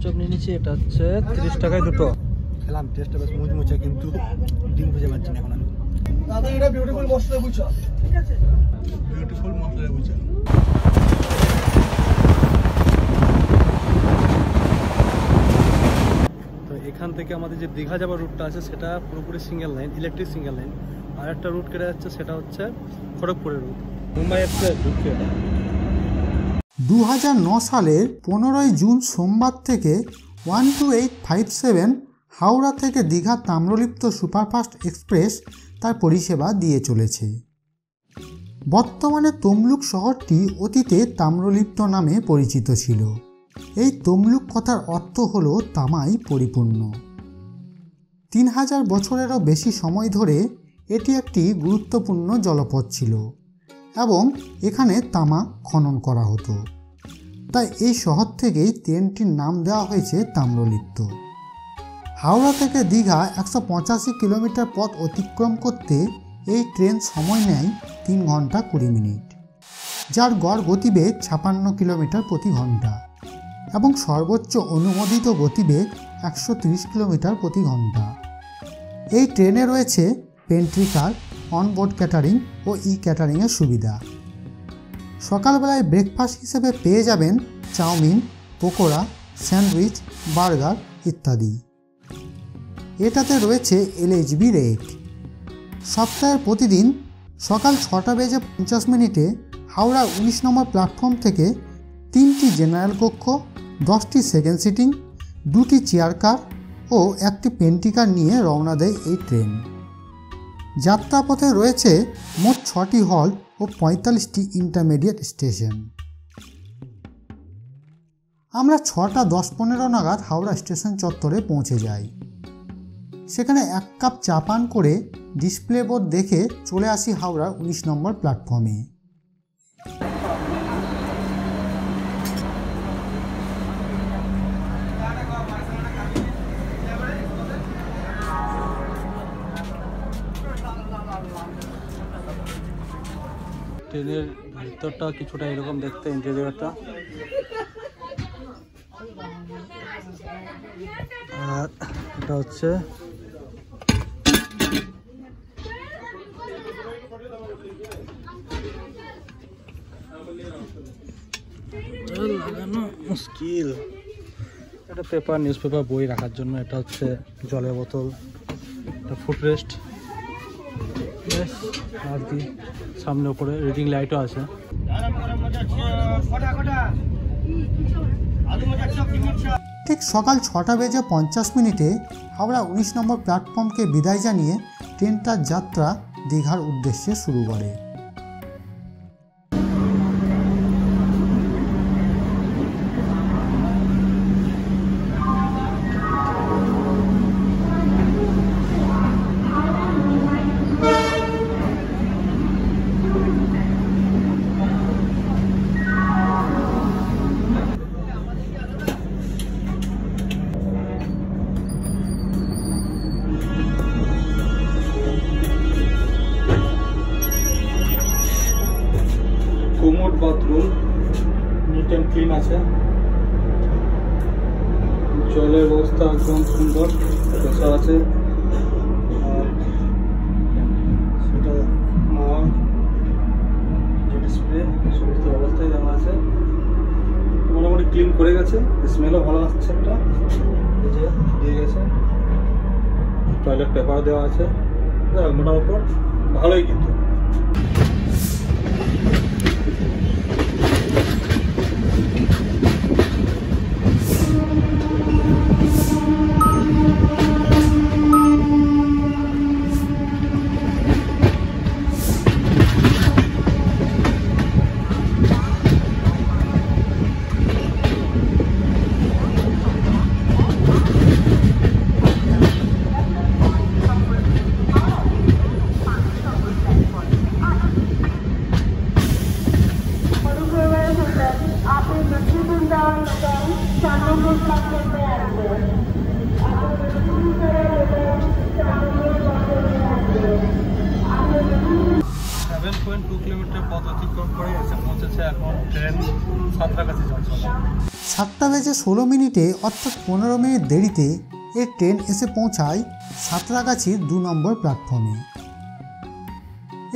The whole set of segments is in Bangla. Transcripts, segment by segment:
চপ নিয়ে নিচ্ছি, এটা হচ্ছে 30 টাকায় দুটো। খেলাম, টেস্টটা বেশ মুচমুচে, কিন্তু ডিম খুঁজে পাচ্ছি না এখন আমি। দাদা এটা বিউটিফুল মশলা বুঝছো? ঠিক আছে, বিউটিফুল মশলা বুঝছো। তো এখান থেকে আমাদের যে দীঘা যাওয়ার রুটটা আছে সেটা পুরোপুরি single line, electric single line. আর একটা রুট কেটে যাচ্ছে, সেটা হচ্ছে খড়গপুরের রুট, মুম্বাই এক্সপ্রেস ঢুকে। 2009 সালের 15 জুন সোমবার থেকে 12857 হাওড়া থেকে দীঘা তাম্রলিপ্ত সুপারফাস্ট এক্সপ্রেস তার পরিষেবা দিয়ে চলেছে। বর্তমানে তমলুক শহরটি অতীতে তাম্রলিপ্ত নামে পরিচিত ছিল। এই তমলুক কথার অর্থ হল তামায় পরিপূর্ণ। 3000 বছরেরও বেশি সময় ধরে এটি একটি গুরুত্বপূর্ণ জলপথ ছিল এবং এখানে তামা খনন করা হতো। তাই এই শহর থেকেই ট্রেনটির নাম দেওয়া হয়েছে তাম্রলিপ্ত। হাওড়া থেকে দীঘা 185 কিলোমিটার পথ অতিক্রম করতে এই ট্রেন সময় নেয় 3 ঘন্টা 20 মিনিট, যার গড় গতিবেগ 56 কিলোমিটার প্রতি ঘন্টা এবং সর্বোচ্চ অনুমোদিত গতিবেগ 130 কিলোমিটার প্রতি ঘন্টা। এই ট্রেনে রয়েছে পেন্ট্রি কার, অনবোর্ড ক্যাটারিং ও ই ক্যাটারিংয়ের সুবিধা। সকালবেলায় ব্রেকফাস্ট হিসেবে পেয়ে যাবেন চাউমিন, পকোড়া, স্যান্ডউইচ, বার্গার ইত্যাদি। এটাতে রয়েছে LHB রেক। সপ্তাহের প্রতিদিন সকাল 6:50 হাওড়া 19 নম্বর প্ল্যাটফর্ম থেকে 3টি জেনারেল কক্ষ, 10টি সেকেন্ড সিটিং, 2টি চেয়ার কার ও 1টি পেন্ট্রি কার নিয়ে রওনা দেয় এই ট্রেন। যাত্রাপথে রয়েছে মোট 6টি হল্ট ও 45টি ইন্টারমিডিয়েট স্টেশন। আমরা 6:10-15 নাগাদ হাওড়া স্টেশন চত্বরে পৌঁছে যাই। সেখানে 1 কাপ চা পান করে ডিসপ্লে বোর্ড দেখে চলে আসি হাওড়া 19 নম্বর প্ল্যাটফর্মে। ট্রেনের ভিতরটা কিছুটা এরকম দেখতে, ইন্টেরিয়রটা। আর এটা হচ্ছে লাগানো মুশকিল। এটা পেপার, নিউজ পেপার, বই রাখার জন্য। এটা হচ্ছে জলের বোতল, এটা ফুটরেস্ট। আর কি সামনে উপরে রিডিং লাইটও আছে। ঠিক সকাল 6:50 হাওড়া 19 নম্বর প্ল্যাটফর্মকে বিদায় জানিয়ে ট্রেনটার যাত্রা দীঘার উদ্দেশ্যে শুরু করে। Commode bathroom neat and clean আছে। জলের ব্যবস্থা একদম সুন্দর, বসা আছে। আর সেটা যে ডিসপ্লে সমস্ত অবস্থায় দেওয়া আছে, মোটামুটি ক্লিন করে গেছে। স্মেলও ভালো আসছে, একটা এই যে দিয়ে গেছে। টয়লেট পেপার দেওয়া আছে, মোটামুটি ভালোই। কিন্তু কিলোমিটার পথ অতিক্রম করে এসে পৌঁছেছে এখন ট্রেন সাঁতরাগাছি জংশনে। 7:16 অর্থাৎ 15 মিনিট দেরিতে এই ট্রেন এসে পৌঁছায় সাঁতরাগাছির 2 নম্বর প্ল্যাটফর্মে।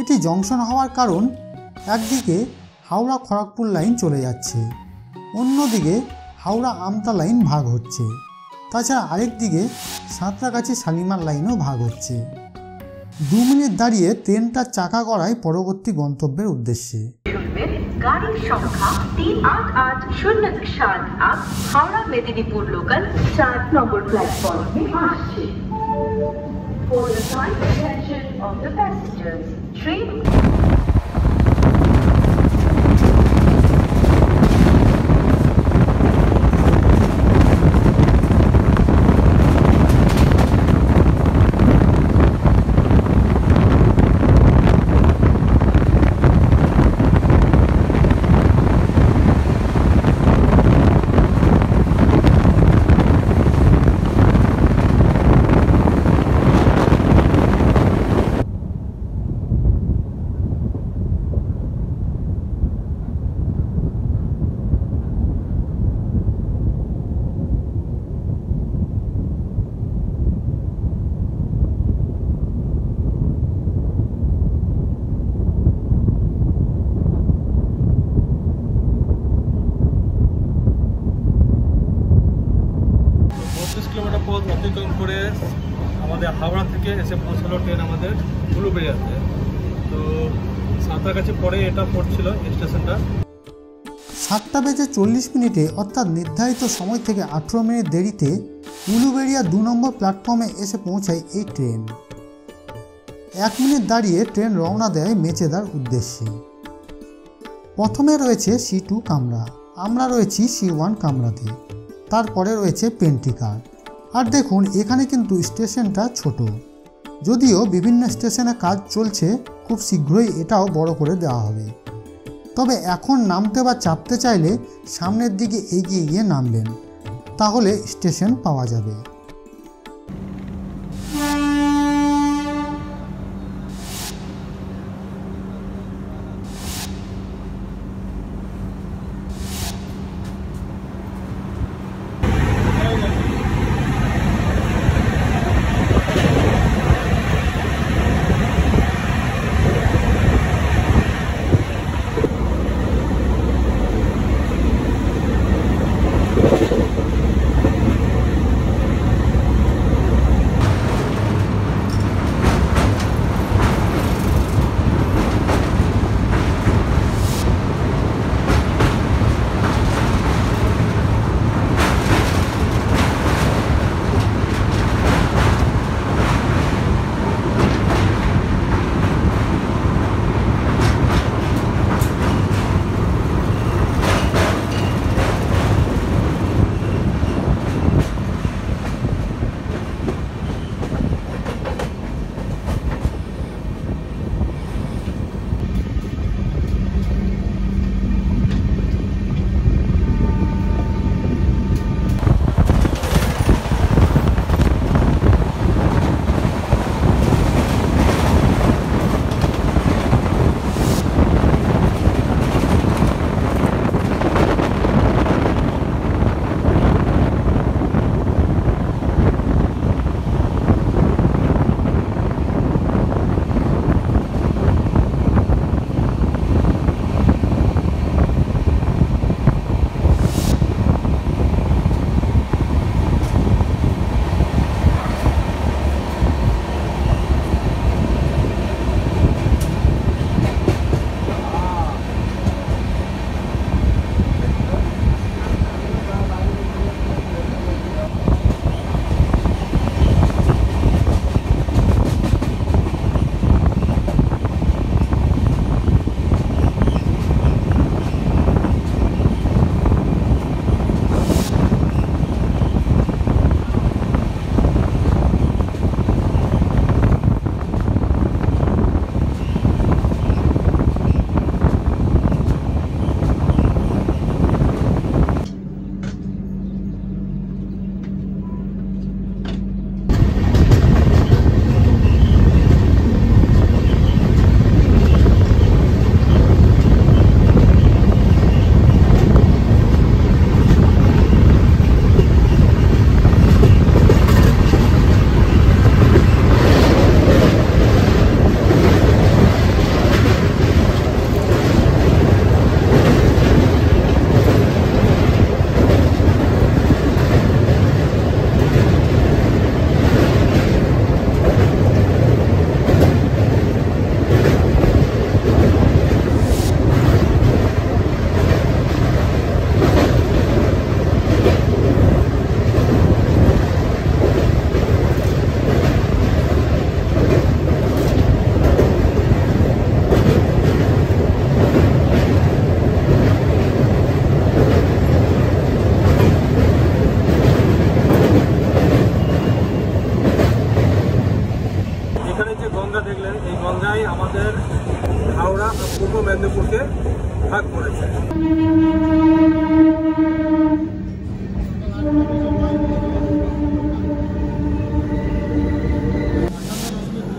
এটি জংশন হওয়ার কারণ একদিকে হাওড়া খড়গপুর লাইন চলে যাচ্ছে, অন্যদিকে হাওড়া আমতা লাইন ভাগ হচ্ছে, তাছাড়া আরেকদিকে সাঁতরাগাছি শালিমার লাইনও ভাগ হচ্ছে। 2 মিনিট দাঁড়িয়ে ট্রেনটার চাকা গড়ায় পরবর্তী গন্তব্যের উদ্দেশ্যে। গাড়ির সংখ্যা 38807 হাওড়া মেদিনীপুর লোকাল 4 নম্বর প্ল্যাটফর্মে আসছে। For the kind attention of the passengers, train kilometre পথ অতিক্রম করে আমাদের হাওড়া থেকে এসে পৌঁছালো ট্রেন আমাদের উলুবেড়িয়াতে। তো সাঁতরাগাছি পরে এটা পড়ছিল স্টেশনটা। 7:40 অর্থাৎ নির্ধারিত সময় থেকে 18 মিনিট দেরিতে উলুবেড়িয়া 2 নম্বর প্ল্যাটফর্মে এসে পৌঁছায় এই ট্রেন। 1 মিনিট দাঁড়িয়ে ট্রেন রওনা দেয় মেচেদার উদ্দেশ্যে। প্রথমে রয়েছে C2 কামরা, আমরা রয়েছি C1 কামরাতে, তারপরে রয়েছে পেন্টিকার। আর দেখুন এখানে কিন্তু স্টেশনটা ছোট, যদিও বিভিন্ন স্টেশনে কাজ চলছে, খুব শীঘ্রই এটাও বড় করে দেওয়া হবে। তবে এখন নামতে বা চাপতে চাইলে সামনের দিকে এগিয়ে গিয়ে নামবেন, তাহলে স্টেশন পাওয়া যাবে।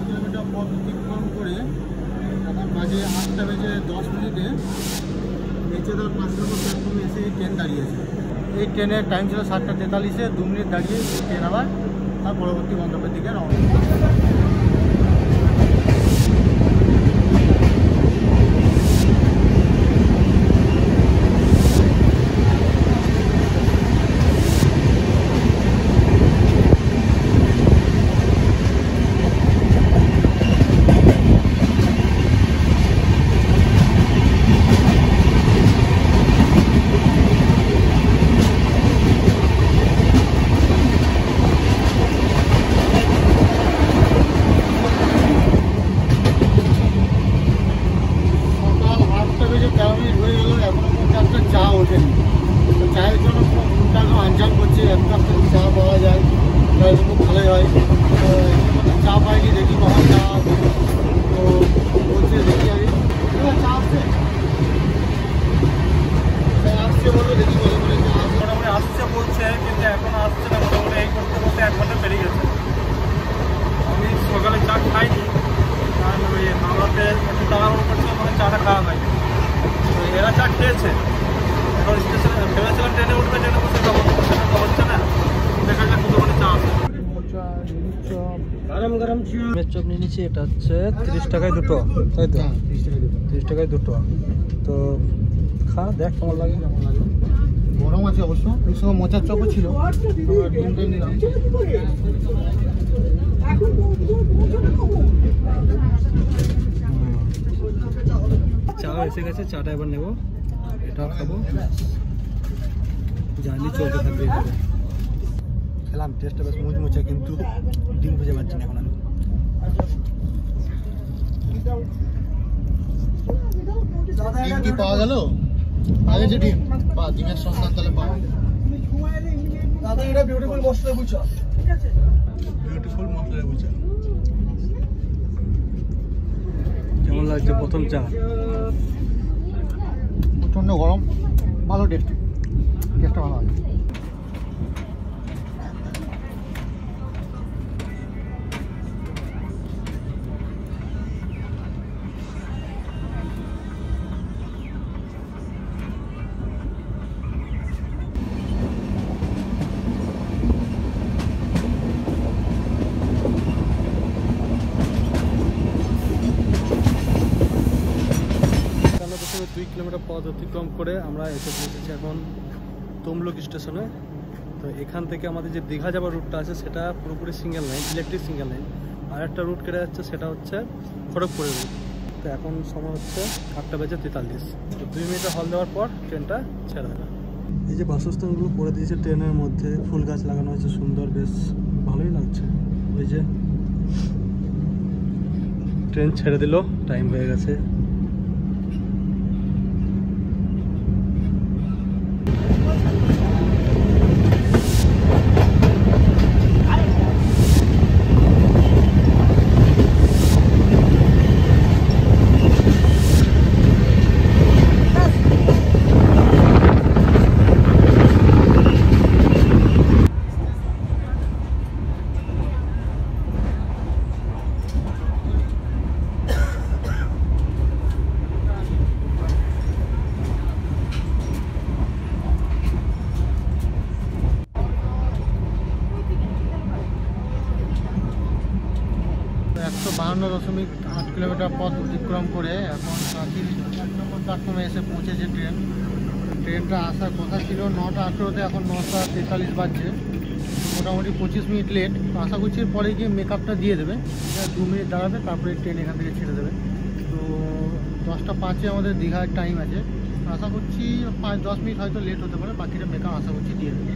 কিলোমিটার পথ অতিক্রম করে এখন বাজে 8:10 মেচেদার 5 নম্বর প্ল্যাটফর্মে এসে এই ট্রেন দাঁড়িয়েছে। এই ট্রেনের টাইম ছিল 7:43, 2 মিনিট দাঁড়িয়ে ট্রেন আবার তার পরবর্তী গন্তব্যের দিকে রওনা। চায়ের জন্য টাকা আনজান করছে, এক কাপ চা পাওয়া যায়, খুব ভালোই হয়। চা পাইনি, দেখি কখন চা আসে, তো বলছে দেখি আমি চা আসছে বললো, দেখি বলে বলে চা আসছে, মোটামুটি আসছে বলছে, কিন্তু এখনো আসছে না। মোটামুটি এই করতে করতে 1 ঘন্টা পেরিয়ে গেছে। আমি সকালে চা খাইনি, কারণ ওই হাওড়াতে একটু তাড়াহুড়ো করছিল, মানে চাটা খাওয়া হয়নি। তো এরা চা খেয়েছে, এখন স্টেশনে ভেবেছিলাম ট্রেনে উঠবে, ট্রেনে বসে যাবো, সেটা তো হচ্ছে না। দেখা যাক কতক্ষণে চা আসে। গরম গরম চপ নিয়ে নিচ্ছি, এটা হচ্ছে 30 টাকায় দুটো, তাই তো? 30 টাকায় দুটো। তো খা, দেখ কেমন লাগে। গরম আছে অবশ্য, এর সঙ্গে মোচার চপও ছিল, ডিমটা নিলাম। চা এসে গেছে, চাটা এবার নেবো, এটাও খাবো, জার্নি চলতে থাকবে। খেলাম, টেস্টটা বেশ মুচমুচে, কিন্তু ডিম খুঁজে পাচ্ছি না এখন আমি। ডিম কি পাওয়া গেল? আগে যে ডিম বা ডিমের সন্ধান তাহলে পাওয়া। দাদা এটা বিউটিফুল মশলা বুঝছো, ঠিক আছে? বিউটিফুল মশলা বুঝছো। কেমন লাগছে প্রথম চা? প্রচণ্ড গরম, ভালো টেস্টটা ভালো আছে। থেকে 2 কিলোমিটার পথ অতিক্রম করে আমরা এসে পৌঁছেছি এখন তমলুক স্টেশনে। তো এখান থেকে আমাদের যে দীঘা যাওয়ার রুটটা আছে সেটা পুরোপুরি single line, electric single line. আর একটা রুট কেটে যাচ্ছে, সেটা হচ্ছে খড়গপুরের রুট। তো এখন সময় হচ্ছে 8:43। তো 2 মিনিটে হল দেওয়ার পর ট্রেনটা ছেড়ে দেবে। এই যে বাসস্থানগুলো করে দিয়েছে ট্রেনের মধ্যে, ফুল গাছ লাগানো হয়েছে সুন্দর, বেশ ভালোই লাগছে। ওই যে ট্রেন ছেড়ে দিল, টাইম হয়ে গেছে। (152.8 কিলোমিটার পথ অতিক্রম করে এখন 1 নম্বর প্ল্যাটফর্মে এসে পৌঁছেছে ট্রেনটা আসার কথা ছিল 9:18-তে, এখন 9:43 বাজছে, মোটামুটি 25 মিনিট লেট। আশা করছি পরে গিয়ে মেকআপটা দিয়ে দেবে, 2 মিনিট দাঁড়াবে, তারপরে ট্রেন এখান থেকে ছেড়ে দেবে। তো 10:05-এ আমাদের দীঘার টাইম আছে, আশা করছি 5-10 মিনিট হয়তো লেট হতে পারে, বাকিটা মেকআপ আশা করছি দিয়ে দেবে।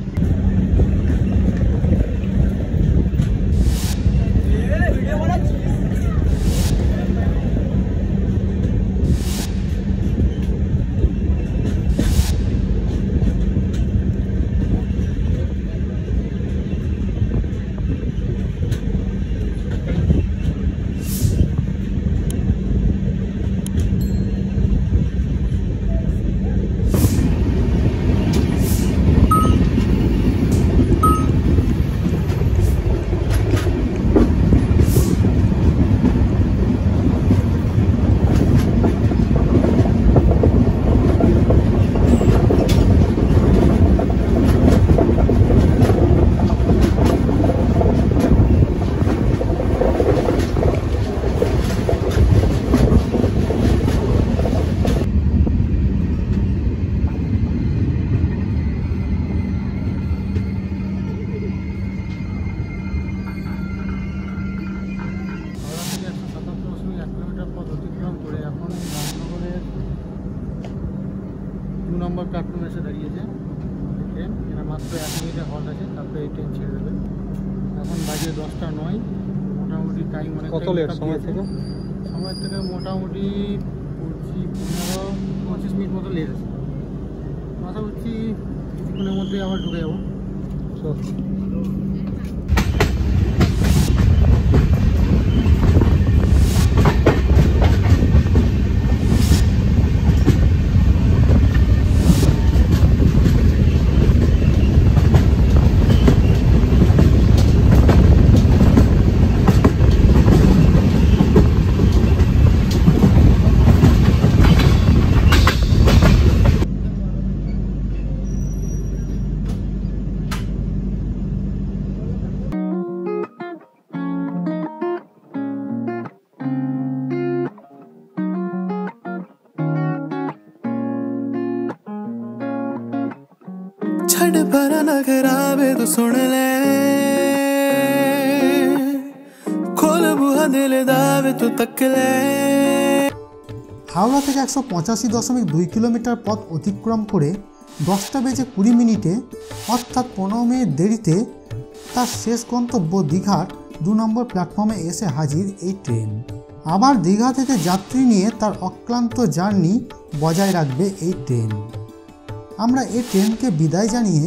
ট্রেন ছেড়ে দেবে। এখন বাজে 10:09, মোটামুটি টাইম অনেক। কত লেট সময় থেকে? সময় থেকে মোটামুটি 15-25 মিনিট মতো লেট আছে। আশা করছি কিছুক্ষণের মধ্যে আবার ঢুকে যাবো। छड़ पर न खराबे तो सुन ले खोल बुहा दिल दावे तो तक ले। হাওড়া থেকে 185.2 কিলোমিটার পথ অতিক্রম করে 10:20 অর্থাৎ 15 মিনিট দেরিতে তার শেষ গন্তব্য দীঘার 2 নম্বর প্ল্যাটফর্মে এসে হাজির এই ট্রেন। আবার দীঘা থেকে যাত্রী নিয়ে তার অক্লান্ত জার্নি বজায় রাখবে এই ট্রেন। আমরা এই ট্রেনকে বিদায় জানিয়ে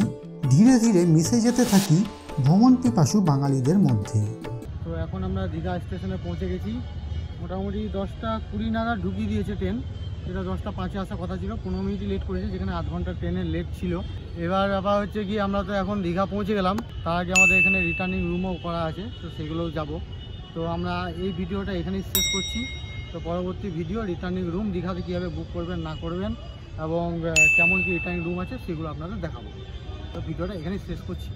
ধীরে ধীরে মিশে যেতে থাকি ভ্রমণ পিপাসু বাঙালিদের মধ্যে। তো এখন আমরা দীঘা স্টেশনে পৌঁছে গেছি। মোটামুটি 10:20 নাগাদ ঢুকিয়ে দিয়েছে ট্রেন, যেটা 10:05 আসার কথা ছিল, 15 মিনিট লেট করেছে, যেখানে আধ ঘন্টা ট্রেনের লেট ছিল। এবার ব্যাপার হচ্ছে কি, আমরা তো এখন দীঘা পৌঁছে গেলাম, তার আগে আমাদের এখানে রিটার্নিং রুমও করা আছে, তো সেগুলোও যাব। তো আমরা এই ভিডিওটা এখানেই শেষ করছি। তো পরবর্তী ভিডিও রিটার্নিং রুম দীঘাতে কীভাবে বুক করবেন না করবেন এবং কেমন কি রিটার্নিং রুম আছে সেগুলো আপনাদের দেখাবো। তো ভিডিওটা এখানেই শেষ করছি।